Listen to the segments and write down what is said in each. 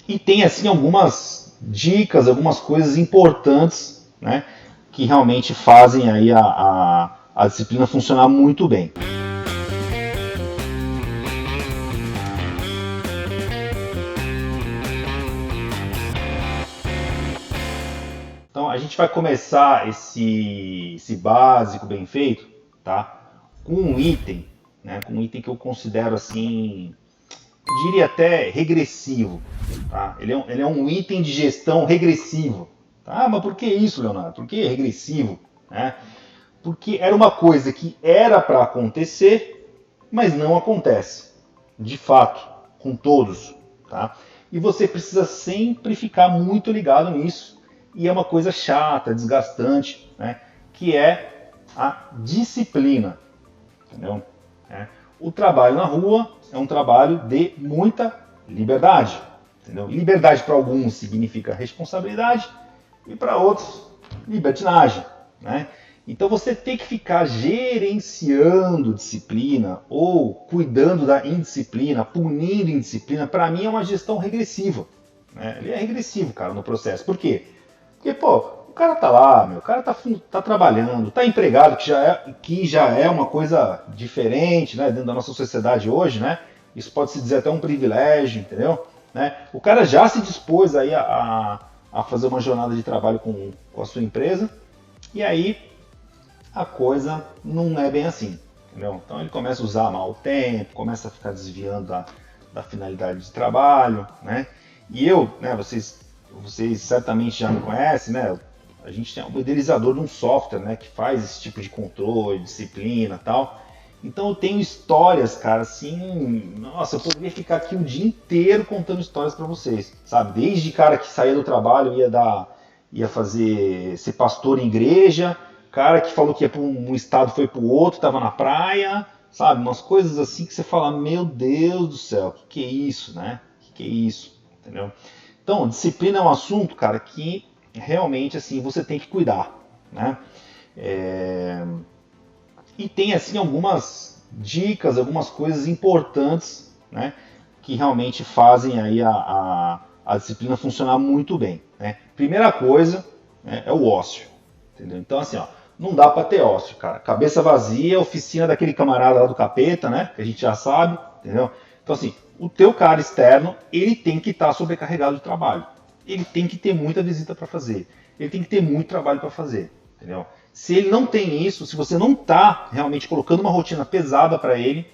E tem assim algumas dicas, algumas coisas importantes, né, que realmente fazem aí a disciplina funcionar muito bem. Então a gente vai começar esse básico bem feito, tá? Com um item, né? Com um item que eu considero assim, diria até regressivo, tá? Ele é um item de gestão regressivo. Tá? Ah, mas por que isso, Leonardo? Por que regressivo? Né? Porque era uma coisa que era para acontecer, mas não acontece, de fato, com todos, tá? E você precisa sempre ficar muito ligado nisso. E é uma coisa chata, desgastante, né? Que é a disciplina, entendeu? O trabalho na rua é um trabalho de muita liberdade, entendeu? Liberdade para alguns significa responsabilidade e para outros libertinagem, né? Então você tem que ficar gerenciando disciplina ou cuidando da indisciplina, punindo indisciplina, para mim é uma gestão regressiva. Né? Ele é regressivo, cara, no processo. Por quê? Porque, pô, o cara tá lá, meu, o cara tá trabalhando, tá empregado, que já é uma coisa diferente, né, dentro da nossa sociedade hoje, né? Isso pode se dizer até um privilégio, entendeu? Né? O cara já se dispôs aí a fazer uma jornada de trabalho com a sua empresa, e aí a coisa não é bem assim, entendeu? Então ele começa a usar mal o tempo, começa a ficar desviando da finalidade de trabalho, né? E eu, né, vocês certamente já me conhecem, né? A gente tem um idealizador de um software, né, que faz esse tipo de controle, disciplina e tal. Então eu tenho histórias, cara, assim, nossa, eu poderia ficar aqui o dia inteiro contando histórias para vocês, sabe? Desde cara que saía do trabalho ia ser pastor em igreja, cara que falou que ia para um estado foi para o outro, estava na praia, sabe? Umas coisas assim que você fala, meu Deus do céu, que é isso, né? Que é isso, entendeu? Então, disciplina é um assunto, cara, que realmente assim você tem que cuidar, né? É... E tem assim algumas dicas, algumas coisas importantes, né? Que realmente fazem aí a disciplina funcionar muito bem, né? Primeira coisa, né, é o ócio, entendeu? Então assim, ó, não dá para ter ócio, cara. Cabeça vazia, oficina daquele camarada lá do capeta, né? Que a gente já sabe, entendeu? Então assim, o teu cara externo, ele tem que estar sobrecarregado de trabalho. Ele tem que ter muita visita para fazer. Ele tem que ter muito trabalho para fazer, entendeu? Se ele não tem isso, se você não está realmente colocando uma rotina pesada para ele,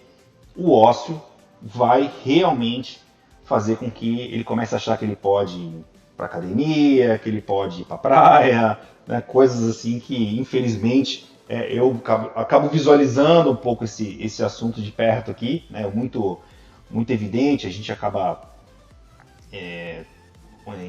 o ócio vai realmente fazer com que ele comece a achar que ele pode ir para academia, que ele pode ir para praia, né, coisas assim que infelizmente eu acabo visualizando um pouco esse assunto de perto aqui, né, muito evidente, a gente acaba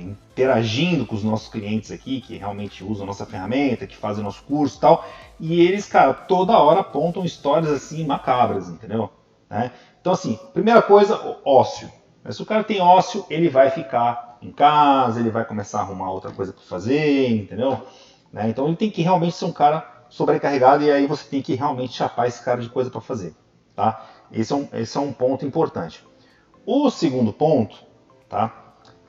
interagindo com os nossos clientes aqui, que realmente usam a nossa ferramenta, que fazem o nosso curso e tal, e eles, cara, toda hora apontam histórias assim macabras, entendeu? Né? Então, assim, primeira coisa, ócio. Se o cara tem ócio, ele vai ficar em casa, ele vai começar a arrumar outra coisa para fazer, entendeu? Né? Então ele tem que realmente ser um cara sobrecarregado e aí você tem que realmente chapar esse cara de coisa para fazer. Tá? Esse é um ponto importante. O segundo ponto, tá?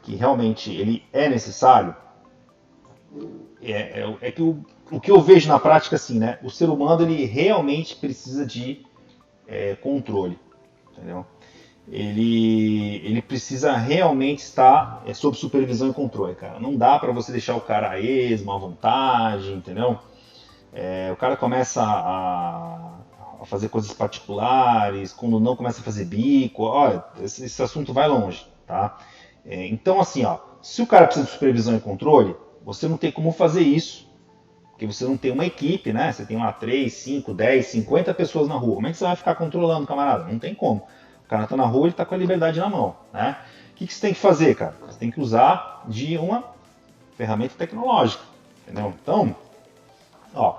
Que realmente ele é necessário, é que o que eu vejo na prática assim, né? O ser humano ele realmente precisa de controle, entendeu? Ele precisa realmente estar sob supervisão e controle, cara. Não dá para você deixar o cara a esmo, à vontade, entendeu? O cara começa a fazer coisas particulares, quando não começa a fazer bico, olha, esse assunto vai longe, tá? Então, assim, ó, se o cara precisa de supervisão e controle, você não tem como fazer isso, porque você não tem uma equipe, né? Você tem lá 3, 5, 10, 50 pessoas na rua. Como é que você vai ficar controlando, camarada? Não tem como. O cara tá na rua, ele tá com a liberdade na mão, né? O que você tem que fazer, cara? Você tem que usar de uma ferramenta tecnológica, entendeu? Então, ó,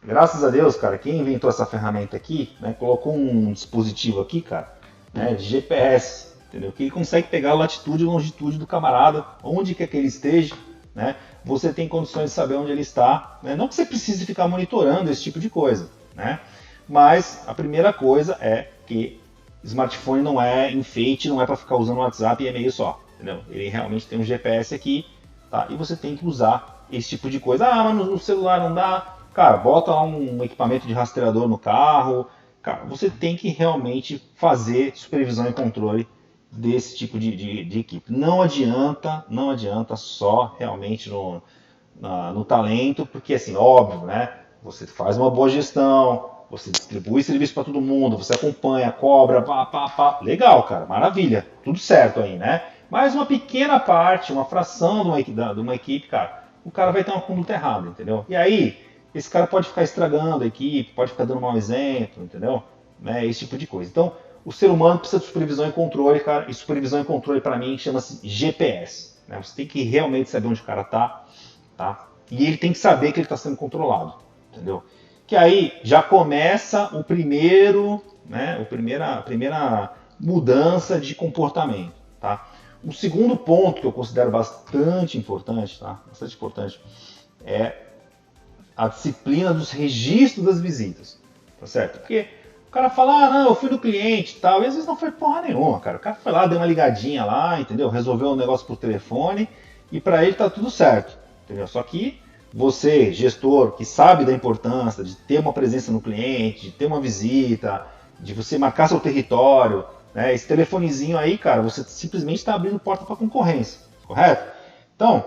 graças a Deus, cara, quem inventou essa ferramenta aqui, né, colocou um dispositivo aqui, cara, né, de GPS, entendeu? Que ele consegue pegar a latitude e longitude do camarada, onde quer que ele esteja, né? Você tem condições de saber onde ele está, né? Não que você precise ficar monitorando esse tipo de coisa, né? Mas a primeira coisa é que smartphone não é enfeite, não é para ficar usando WhatsApp e e-mail só, entendeu? Ele realmente tem um GPS aqui, tá? E você tem que usar esse tipo de coisa. Ah, mas no celular não dá. Cara, bota lá um equipamento de rastreador no carro. Cara, você tem que realmente fazer supervisão e controle desse tipo de equipe. Não adianta só realmente no talento, porque assim, óbvio, né? Você faz uma boa gestão, você distribui serviço para todo mundo, você acompanha, cobra, pá. Legal, cara, maravilha, tudo certo aí, né? Mas uma pequena parte, uma fração de uma equipe, cara, o cara vai ter uma conduta errada, entendeu? E aí, esse cara pode ficar estragando a equipe, pode ficar dando mau exemplo, entendeu? Né? Esse tipo de coisa. Então, o ser humano precisa de supervisão e controle, cara, e supervisão e controle para mim chama-se GPS. Né? Você tem que realmente saber onde o cara tá? E ele tem que saber que ele está sendo controlado, entendeu? Que aí já começa o primeiro, né, a primeira mudança de comportamento, tá? O segundo ponto que eu considero bastante importante, tá? Bastante importante, é a disciplina dos registros das visitas, tá certo? Porque o cara fala, ah, não, eu fui no cliente e tal, e às vezes não foi porra nenhuma, cara. O cara foi lá, deu uma ligadinha lá, entendeu? Resolveu um negócio por telefone e para ele tá tudo certo, entendeu? Só que você, gestor, que sabe da importância de ter uma presença no cliente, de ter uma visita, de você marcar seu território, né? Esse telefonezinho aí, cara, você simplesmente está abrindo porta para concorrência, correto? Então,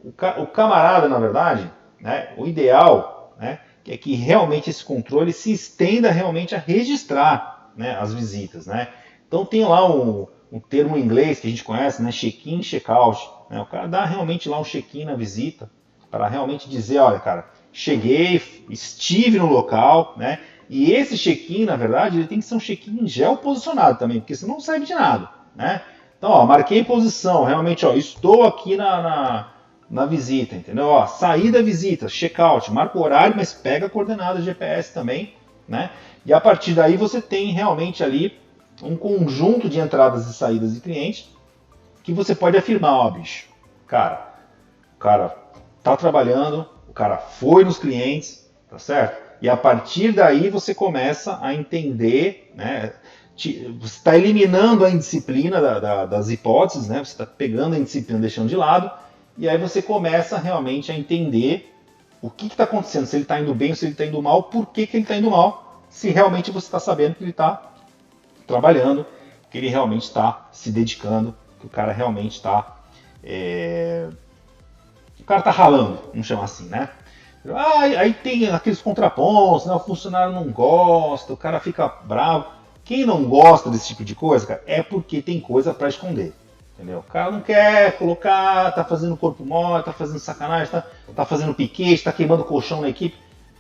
o camarada, na verdade, né, o ideal, né, é que realmente esse controle se estenda realmente a registrar, né, as visitas, né? Então tem lá um termo em inglês que a gente conhece, né, check-in, check-out, né? O cara dá realmente lá um check-in na visita, para realmente dizer, olha, cara, cheguei, estive no local, né? E esse check-in, na verdade, ele tem que ser um check-in geoposicionado também, porque senão não serve de nada, né? Então, ó, marquei posição, realmente, ó, estou aqui na visita, entendeu? Ó, saí da visita, check-out, marca o horário, mas pega a coordenada GPS também, né? E a partir daí você tem realmente ali um conjunto de entradas e saídas de clientes que você pode afirmar, ó, bicho, cara, o cara tá trabalhando, o cara foi nos clientes, tá certo? E a partir daí você começa a entender, né? Você está eliminando a indisciplina das hipóteses, né? Você está pegando a indisciplina, deixando de lado, e aí você começa realmente a entender o que está acontecendo, se ele está indo bem ou se ele está indo mal, por que ele está indo mal, se realmente você está sabendo que ele está trabalhando, que ele realmente está se dedicando, que o cara realmente está... O cara tá ralando, vamos chamar assim, né? Aí tem aqueles contrapontos, né? O funcionário não gosta, o cara fica bravo. Quem não gosta desse tipo de coisa, cara, é porque tem coisa para esconder, entendeu? O cara não quer colocar, tá fazendo corpo mole, tá fazendo sacanagem, tá fazendo piquete, tá queimando colchão na equipe,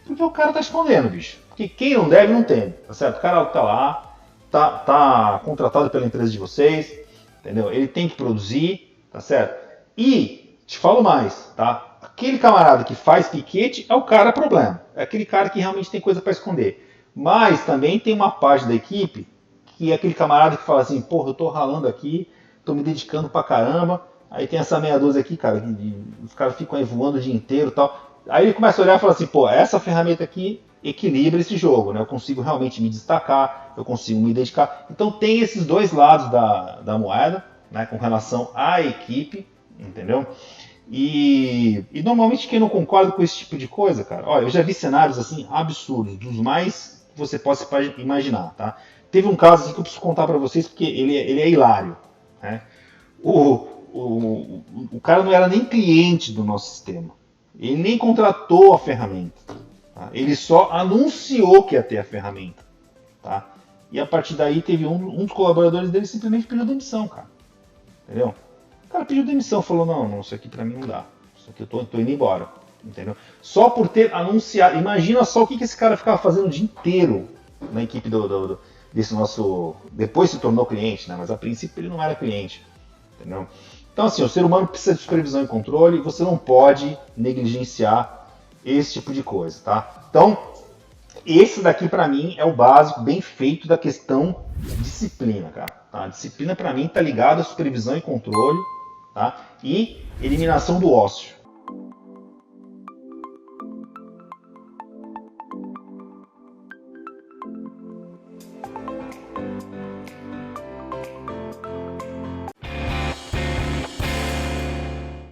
porque o cara tá escondendo, bicho. Porque quem não deve, não tem, tá certo? O cara tá lá, tá contratado pela empresa de vocês, entendeu? Ele tem que produzir, tá certo? E te falo mais, tá? Aquele camarada que faz piquete é o cara problema. É aquele cara que realmente tem coisa para esconder. Mas também tem uma parte da equipe que é aquele camarada que fala assim, porra, eu tô ralando aqui, tô me dedicando pra caramba. Aí tem essa meia dúzia aqui, cara, os caras ficam aí voando o dia inteiro e tal. Aí ele começa a olhar e fala assim, pô, essa ferramenta aqui equilibra esse jogo, né? Eu consigo realmente me destacar, eu consigo me dedicar. Então tem esses dois lados da moeda, né, com relação à equipe, entendeu? E normalmente quem não concorda com esse tipo de coisa, cara, ó, eu já vi cenários assim absurdos, dos mais que você possa imaginar, tá? Teve um caso assim que eu preciso contar para vocês porque ele é hilário, né? O cara não era nem cliente do nosso sistema, ele nem contratou a ferramenta, tá? Ele só anunciou que ia ter a ferramenta, tá? E a partir daí teve um dos colaboradores dele simplesmente pediu demissão, cara, entendeu? O cara pediu demissão, falou, não, isso aqui pra mim não dá. Isso aqui eu tô indo embora, entendeu? Só por ter anunciado. Imagina só o que esse cara ficava fazendo o dia inteiro na equipe desse nosso... Depois se tornou cliente, né? Mas a princípio ele não era cliente, entendeu? Então assim, o ser humano precisa de supervisão e controle e você não pode negligenciar esse tipo de coisa, tá? Então, esse daqui pra mim é o básico, bem feito da questão disciplina, cara. Tá? A disciplina pra mim tá ligada à supervisão e controle, tá? E eliminação do ócio.